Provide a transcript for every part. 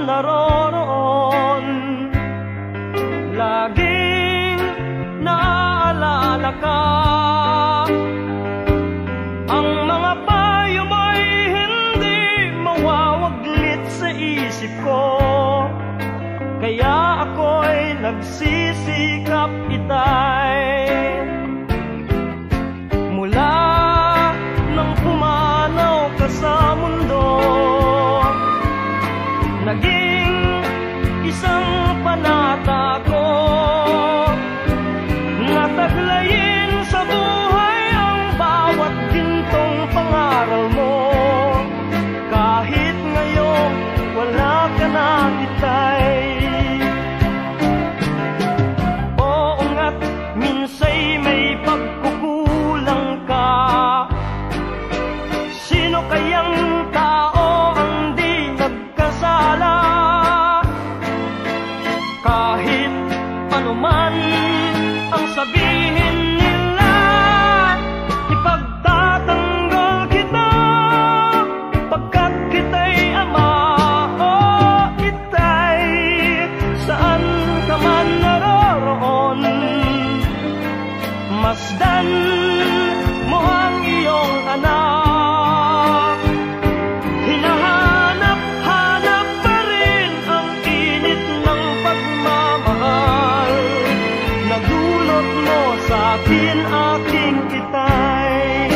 naroroon. Laging naalala ka. Ang mga payo mo'y hindi mawawaglit sa isip ko. Kaya ako'y nagsisikap itay. Mula nang pumanaw ka sa mundo, naging isang panata ko. Nataglayin sa buhay ang bawat gintong pangaral mo. Kahit ngayon wala ka na itay. Oo nga't minsay may pagkukulang ka. Sino kayang tao ang di nagkasala? Kahit anuman ang sabihin nila, ipagtatanggol kita pagkat kita'y ama o itay. Saan ka man naroroon, masdan mo ang iyong anak. Hinahanap-hanap pa rin ang init ng pagmamahal. Nagdulot mo sa akin aking itay.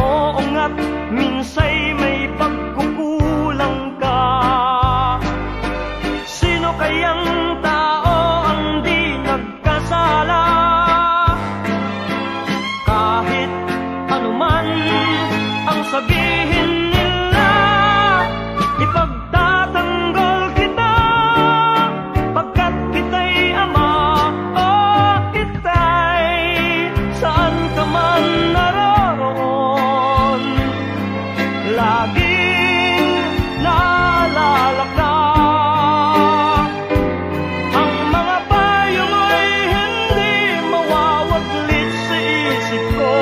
Oo nga't minsay may pagkukulang ka. Sino kayang tao ang di nagkasala? Kahit anuman ang sabihin nila, ipagtatanggol kita pagkat kita'y ama o itay. Saan ka man naroroon, laging naalala ka. Ang mga payo mo'y hindi mawawaglit sa isip ko.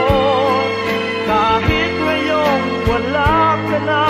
Kahit ngayon wala ka na